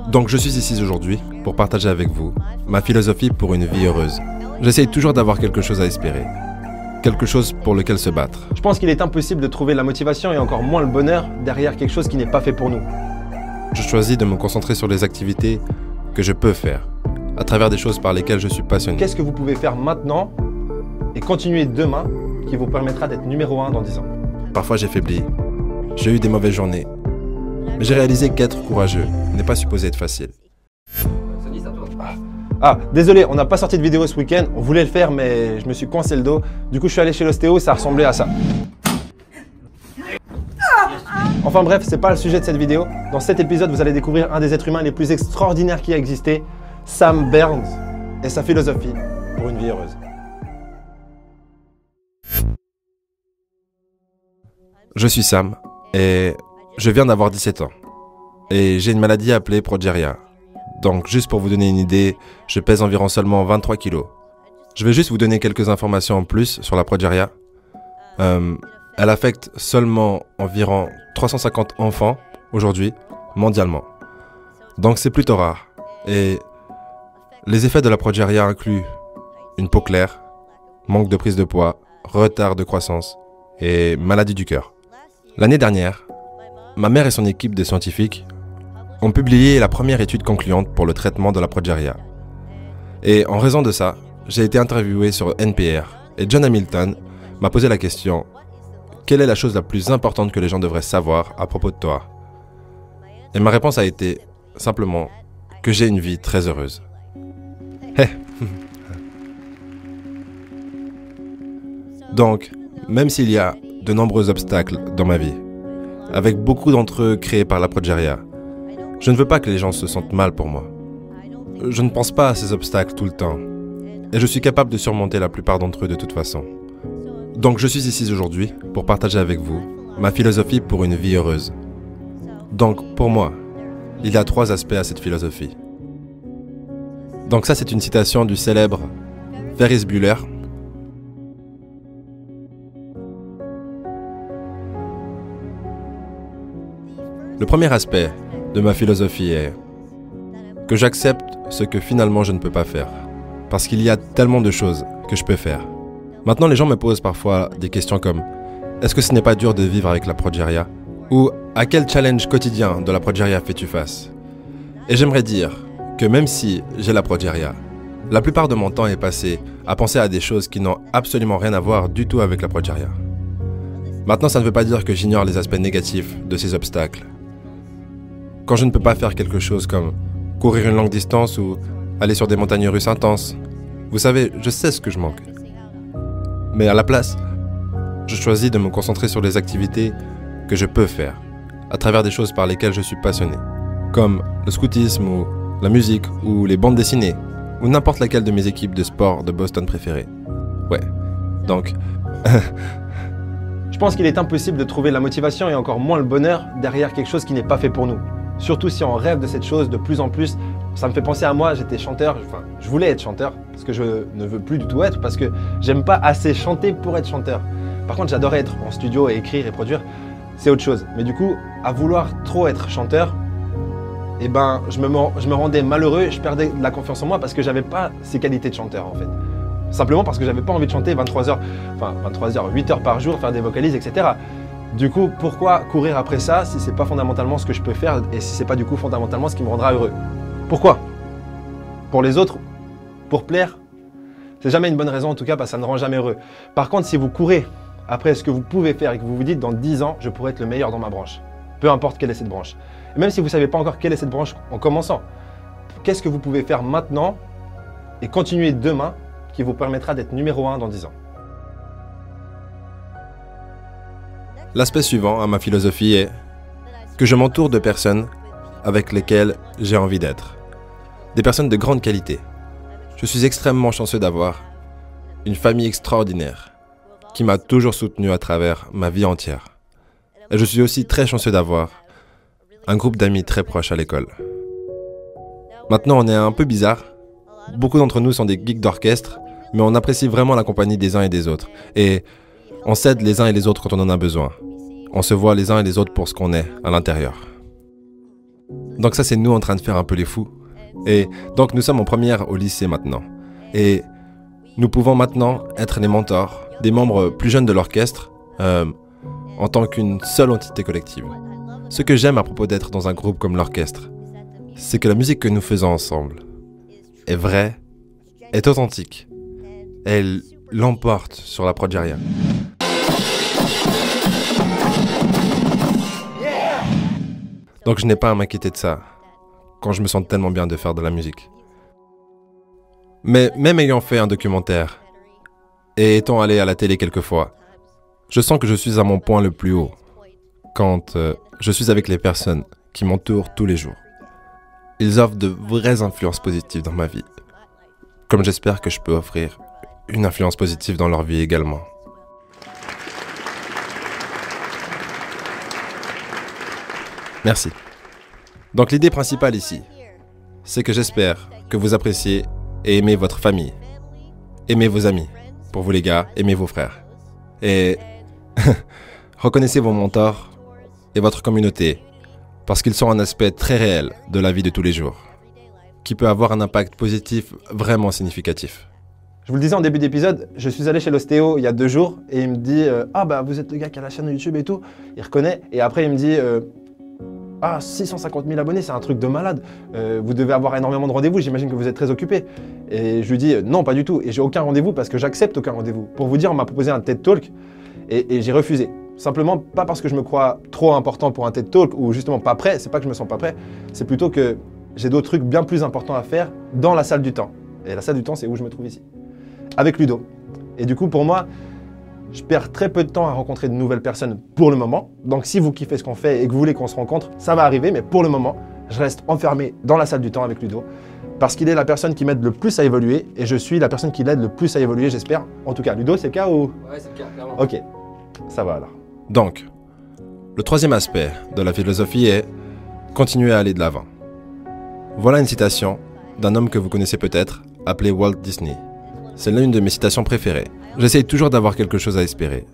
Donc je suis ici aujourd'hui pour partager avec vous ma philosophie pour une vie heureuse. J'essaye toujours d'avoir quelque chose à espérer, quelque chose pour lequel se battre. Je pense qu'il est impossible de trouver la motivation et encore moins le bonheur derrière quelque chose qui n'est pas fait pour nous. Je choisis de me concentrer sur les activités que je peux faire, à travers des choses par lesquelles je suis passionné. Qu'est-ce que vous pouvez faire maintenant et continuer demain qui vous permettra d'être numéro 1 dans 10 ans? Parfois j'ai faibli, j'ai eu des mauvaises journées, mais j'ai réalisé qu'être courageux n'est pas supposé être facile. Désolé, on n'a pas sorti de vidéo ce week-end, on voulait le faire mais je me suis coincé le dos. Du coup je suis allé chez l'ostéo, ça ressemblait à ça. Enfin bref, c'est pas le sujet de cette vidéo. Dans cet épisode, vous allez découvrir un des êtres humains les plus extraordinaires qui a existé, Sam Burns, et sa philosophie pour une vie heureuse. Je suis Sam et je viens d'avoir 17 ans. Et j'ai une maladie appelée progeria. Donc juste pour vous donner une idée, je pèse environ seulement 23 kilos. Je vais juste vous donner quelques informations en plus sur la progeria. Elle affecte seulement environ 350 enfants aujourd'hui, mondialement. Donc c'est plutôt rare. Et les effets de la progeria incluent une peau claire, manque de prise de poids, retard de croissance et maladie du cœur. L'année dernière, ma mère et son équipe de scientifiques ont publié la première étude concluante pour le traitement de la progeria. Et en raison de ça, j'ai été interviewé sur NPR et John Hamilton m'a posé la question: quelle est la chose la plus importante que les gens devraient savoir à propos de toi? Et ma réponse a été simplement que j'ai une vie très heureuse. Donc, même s'il y a de nombreux obstacles dans ma vie, avec beaucoup d'entre eux créés par la progeria, je ne veux pas que les gens se sentent mal pour moi. Je ne pense pas à ces obstacles tout le temps, et je suis capable de surmonter la plupart d'entre eux de toute façon. Donc je suis ici aujourd'hui pour partager avec vous ma philosophie pour une vie heureuse. Donc pour moi, il y a 3 aspects à cette philosophie. Donc ça, c'est une citation du célèbre Ferris Bueller. Le premier aspect de ma philosophie est que j'accepte ce que finalement je ne peux pas faire, parce qu'il y a tellement de choses que je peux faire. Maintenant, les gens me posent parfois des questions comme: est-ce que ce n'est pas dur de vivre avec la progeria? Ou à quel challenge quotidien de la progeria fais-tu face? Et j'aimerais dire que même si j'ai la progeria, la plupart de mon temps est passé à penser à des choses qui n'ont absolument rien à voir du tout avec la progeria. Maintenant, ça ne veut pas dire que j'ignore les aspects négatifs de ces obstacles. Quand je ne peux pas faire quelque chose comme courir une longue distance ou aller sur des montagnes russes intenses, vous savez, je sais ce que je manque. Mais à la place, je choisis de me concentrer sur les activités que je peux faire, à travers des choses par lesquelles je suis passionné, comme le scoutisme ou la musique ou les bandes dessinées, ou n'importe laquelle de mes équipes de sport de Boston préférées. Ouais, donc... Je pense qu'il est impossible de trouver la motivation et encore moins le bonheur derrière quelque chose qui n'est pas fait pour nous. Surtout si on rêve de cette chose de plus en plus. Ça me fait penser à moi, j'étais chanteur, je voulais être chanteur, parce que je ne veux plus du tout être, parce que j'aime pas assez chanter pour être chanteur. Par contre, j'adorais être en studio et écrire et produire, c'est autre chose. Mais du coup, à vouloir trop être chanteur, eh ben, je me rendais malheureux, je perdais de la confiance en moi parce que j'avais pas ces qualités de chanteur en fait. Simplement parce que j'avais pas envie de chanter 23 heures, 8 heures par jour, faire des vocalises, etc. Du coup, pourquoi courir après ça si c'est pas fondamentalement ce que je peux faire et si c'est pas du coup fondamentalement ce qui me rendra heureux? Pourquoi? Pour les autres? Pour plaire? C'est jamais une bonne raison en tout cas parce que ça ne rend jamais heureux. Par contre, si vous courez après ce que vous pouvez faire et que vous vous dites dans 10 ans, je pourrais être le meilleur dans ma branche, peu importe quelle est cette branche. Et même si vous ne savez pas encore quelle est cette branche en commençant, qu'est-ce que vous pouvez faire maintenant et continuer demain qui vous permettra d'être numéro 1 dans 10 ans? L'aspect suivant à ma philosophie est que je m'entoure de personnes avec lesquelles j'ai envie d'être. Des personnes de grande qualité. Je suis extrêmement chanceux d'avoir une famille extraordinaire qui m'a toujours soutenu à travers ma vie entière. Et je suis aussi très chanceux d'avoir un groupe d'amis très proches à l'école. Maintenant, on est un peu bizarre. Beaucoup d'entre nous sont des geeks d'orchestre, mais on apprécie vraiment la compagnie des uns et des autres. Et on s'aide les uns et les autres quand on en a besoin. On se voit les uns et les autres pour ce qu'on est à l'intérieur. Donc ça, c'est nous en train de faire un peu les fous. Et donc nous sommes en première au lycée maintenant. Et nous pouvons maintenant être les mentors des membres plus jeunes de l'orchestre en tant qu'une seule entité collective. Ce que j'aime à propos d'être dans un groupe comme l'orchestre, c'est que la musique que nous faisons ensemble est vraie, est authentique. Elle l'emporte sur la prod derrière. Donc je n'ai pas à m'inquiéter de ça, quand je me sens tellement bien de faire de la musique. Mais même ayant fait un documentaire, et étant allé à la télé quelques fois, je sens que je suis à mon point le plus haut, quand je suis avec les personnes qui m'entourent tous les jours. Ils offrent de vraies influences positives dans ma vie, comme j'espère que je peux offrir une influence positive dans leur vie également. Merci. Donc l'idée principale ici, c'est que j'espère que vous appréciez et aimez votre famille. Aimez vos amis. Pour vous les gars, aimez vos frères. Et reconnaissez vos mentors et votre communauté, parce qu'ils sont un aspect très réel de la vie de tous les jours, qui peut avoir un impact positif vraiment significatif. Je vous le disais en début d'épisode, je suis allé chez l'ostéo il y a 2 jours et il me dit « Ah bah vous êtes le gars qui a la chaîne YouTube et tout ». Il reconnaît et après il me dit ah, 650 000 abonnés, c'est un truc de malade. Vous devez avoir énormément de rendez-vous, j'imagine que vous êtes très occupé. Et je lui dis non, pas du tout. Et j'ai aucun rendez-vous parce que j'accepte aucun rendez-vous. Pour vous dire, on m'a proposé un TED Talk et j'ai refusé. Simplement, pas parce que je me crois trop important pour un TED Talk ou justement pas prêt, c'est pas que je me sens pas prêt, c'est plutôt que j'ai d'autres trucs bien plus importants à faire dans la salle du temps. Et la salle du temps, c'est où je me trouve ici, avec Ludo. Et du coup, pour moi, je perds très peu de temps à rencontrer de nouvelles personnes pour le moment. Donc si vous kiffez ce qu'on fait et que vous voulez qu'on se rencontre, ça va arriver. Mais pour le moment, je reste enfermé dans la salle du temps avec Ludo. Parce qu'il est la personne qui m'aide le plus à évoluer. Et je suis la personne qui l'aide le plus à évoluer, j'espère. En tout cas, Ludo, c'est le cas ou... Ouais, c'est le cas, clairement. Ok, ça va alors. Donc, le troisième aspect de la philosophie est continuer à aller de l'avant. Voilà une citation d'un homme que vous connaissez peut-être, appelé Walt Disney. C'est l'une de mes citations préférées. J'essaye toujours d'avoir quelque chose à espérer.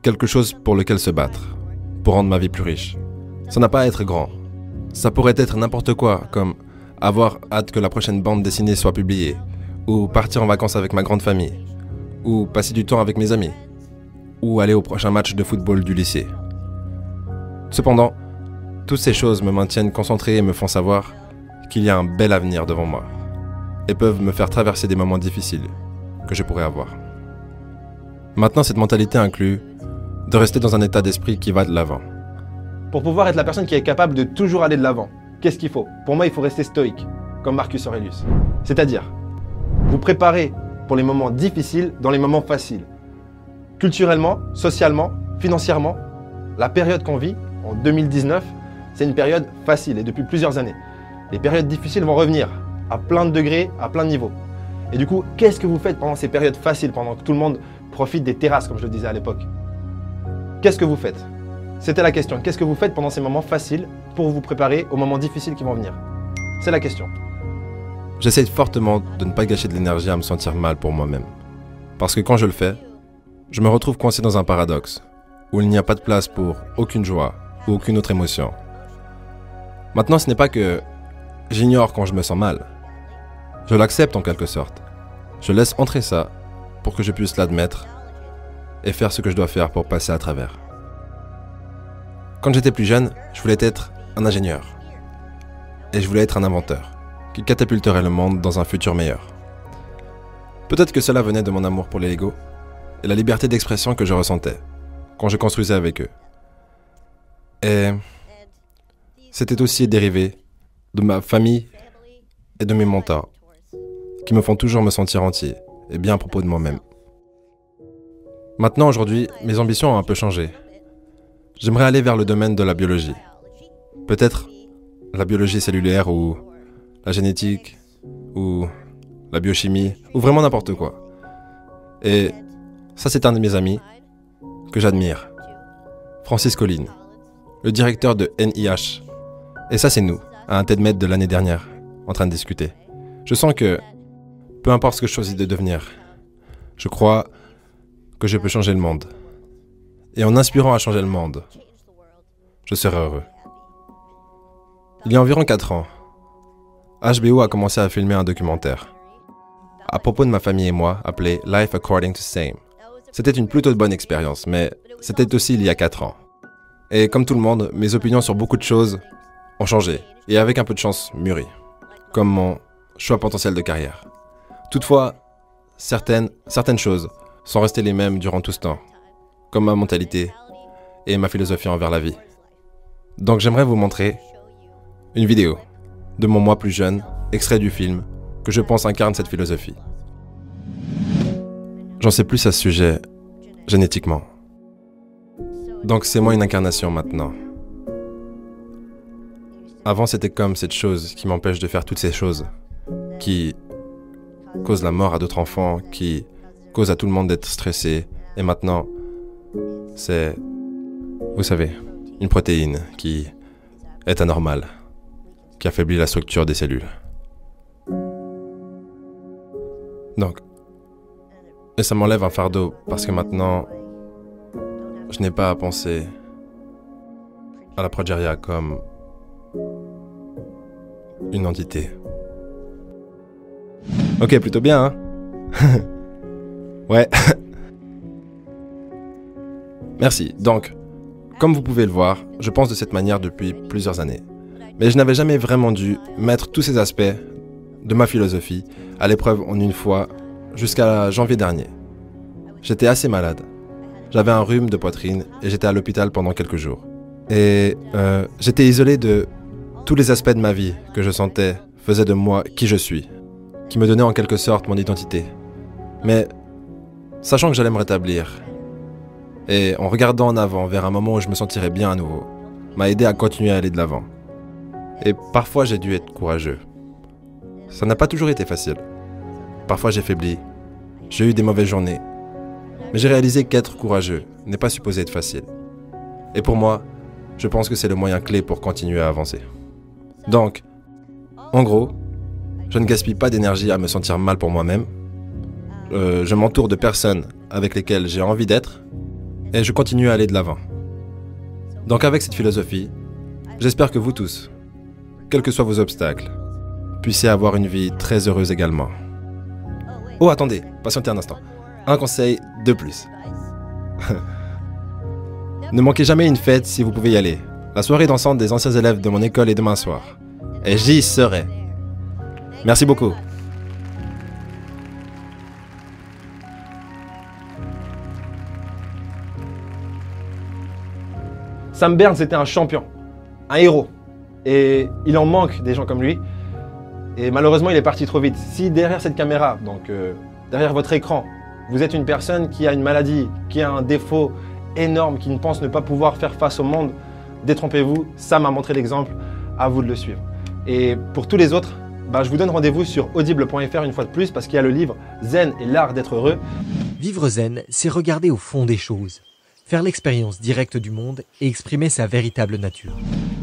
Quelque chose pour lequel se battre. Pour rendre ma vie plus riche. Ça n'a pas à être grand. Ça pourrait être n'importe quoi, comme avoir hâte que la prochaine bande dessinée soit publiée, ou partir en vacances avec ma grande famille, ou passer du temps avec mes amis, ou aller au prochain match de football du lycée. Cependant, toutes ces choses me maintiennent concentré et me font savoir qu'il y a un bel avenir devant moi, et peuvent me faire traverser des moments difficiles que je pourrais avoir. Maintenant, cette mentalité inclut de rester dans un état d'esprit qui va de l'avant. Pour pouvoir être la personne qui est capable de toujours aller de l'avant, qu'est-ce qu'il faut? Pour moi, il faut rester stoïque, comme Marcus Aurelius. C'est-à-dire, vous préparer pour les moments difficiles dans les moments faciles. Culturellement, socialement, financièrement, la période qu'on vit, en 2019, c'est une période facile et depuis plusieurs années. Les périodes difficiles vont revenir, à plein de degrés, à plein de niveaux. Et du coup, qu'est-ce que vous faites pendant ces périodes faciles, pendant que tout le monde profite des terrasses, comme je le disais à l'époque? Qu'est-ce que vous faites? C'était la question. Qu'est-ce que vous faites pendant ces moments faciles pour vous préparer aux moments difficiles qui vont venir? C'est la question. J'essaye fortement de ne pas gâcher de l'énergie à me sentir mal pour moi-même. Parce que quand je le fais, je me retrouve coincé dans un paradoxe, où il n'y a pas de place pour aucune joie ou aucune autre émotion. Maintenant, ce n'est pas que j'ignore quand je me sens mal. Je l'accepte en quelque sorte. Je laisse entrer ça pour que je puisse l'admettre et faire ce que je dois faire pour passer à travers. Quand j'étais plus jeune, je voulais être un ingénieur. Et je voulais être un inventeur, qui catapulterait le monde dans un futur meilleur. Peut-être que cela venait de mon amour pour les Lego et la liberté d'expression que je ressentais quand je construisais avec eux. Et c'était aussi dérivé de ma famille et de mes mentors, qui me font toujours me sentir entier et bien à propos de moi-même. Maintenant, aujourd'hui, mes ambitions ont un peu changé. J'aimerais aller vers le domaine de la biologie. Peut-être la biologie cellulaire ou la génétique ou la biochimie ou vraiment n'importe quoi. Et ça, c'est un de mes amis que j'admire, Francis Collin, le directeur de NIH. Et ça, c'est nous, à un TEDmed de l'année dernière, en train de discuter. Je sens que, peu importe ce que je choisis de devenir, je crois que je peux changer le monde. Et en inspirant à changer le monde, je serai heureux. Il y a environ 4 ans, HBO a commencé à filmer un documentaire à propos de ma famille et moi, appelé Life According to Same. C'était une plutôt bonne expérience, mais c'était aussi il y a 4 ans. Et comme tout le monde, mes opinions sur beaucoup de choses ont changé, et avec un peu de chance, mûri. Comme mon choix potentiel de carrière. Toutefois, certaines choses sont restées les mêmes durant tout ce temps, comme ma mentalité et ma philosophie envers la vie. Donc j'aimerais vous montrer une vidéo de mon moi plus jeune, extrait du film, que je pense incarne cette philosophie. J'en sais plus à ce sujet, génétiquement. Donc c'est moi une incarnation maintenant. Avant c'était comme cette chose qui m'empêche de faire toutes ces choses, qui cause la mort à d'autres enfants, qui cause à tout le monde d'être stressé. Et maintenant, c'est, vous savez, une protéine qui est anormale, qui affaiblit la structure des cellules. Donc, et ça m'enlève un fardeau parce que maintenant, je n'ai pas à penser à la progéria comme une entité. Ok, plutôt bien, hein? Ouais. Merci. Donc, comme vous pouvez le voir, je pense de cette manière depuis plusieurs années. Mais je n'avais jamais vraiment dû mettre tous ces aspects de ma philosophie à l'épreuve en une fois jusqu'à janvier dernier. J'étais assez malade. J'avais un rhume de poitrine et j'étais à l'hôpital pendant quelques jours. Et j'étais isolé de tous les aspects de ma vie que je sentais faisaient de moi qui je suis, qui me donnaient en quelque sorte mon identité. Mais sachant que j'allais me rétablir, et en regardant en avant vers un moment où je me sentirais bien à nouveau, m'a aidé à continuer à aller de l'avant. Et parfois j'ai dû être courageux. Ça n'a pas toujours été facile. Parfois j'ai faibli, j'ai eu des mauvaises journées. Mais j'ai réalisé qu'être courageux n'est pas supposé être facile. Et pour moi, je pense que c'est le moyen clé pour continuer à avancer. Donc, en gros, je ne gaspille pas d'énergie à me sentir mal pour moi-même. Je m'entoure de personnes avec lesquelles j'ai envie d'être et je continue à aller de l'avant. Donc avec cette philosophie, j'espère que vous tous, quels que soient vos obstacles, puissiez avoir une vie très heureuse également. Oh attendez, patientez un instant. Un conseil de plus. Ne manquez jamais une fête si vous pouvez y aller. La soirée dansante des anciens élèves de mon école est demain soir. Et j'y serai. Merci beaucoup. Sam Burns était un champion, un héros. Et il en manque des gens comme lui. Et malheureusement, il est parti trop vite. Si derrière cette caméra, donc derrière votre écran, vous êtes une personne qui a une maladie, qui a un défaut énorme, qui ne pense ne pas pouvoir faire face au monde, détrompez-vous, Sam a montré l'exemple, à vous de le suivre. Et pour tous les autres, je vous donne rendez-vous sur audible.fr une fois de plus parce qu'il y a le livre Zen et l'art d'être heureux. Vivre zen, c'est regarder au fond des choses, faire l'expérience directe du monde et exprimer sa véritable nature.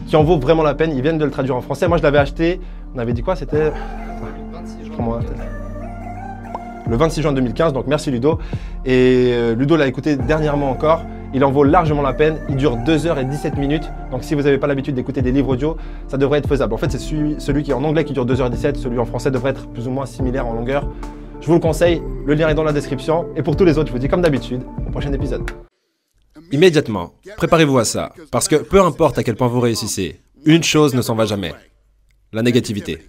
Qui en vaut vraiment la peine, ils viennent de le traduire en français. Moi je l'avais acheté, on avait dit quoi, c'était le 26 juin 2015, donc merci Ludo. Et Ludo l'a écouté dernièrement encore, il en vaut largement la peine, il dure 2h17 minutes, donc si vous n'avez pas l'habitude d'écouter des livres audio, ça devrait être faisable. En fait c'est celui qui est en anglais qui dure 2h17, celui en français devrait être plus ou moins similaire en longueur. Je vous le conseille, le lien est dans la description. Et pour tous les autres, je vous dis comme d'habitude, au prochain épisode. Immédiatement, préparez-vous à ça, parce que peu importe à quel point vous réussissez, une chose ne s'en va jamais, la négativité.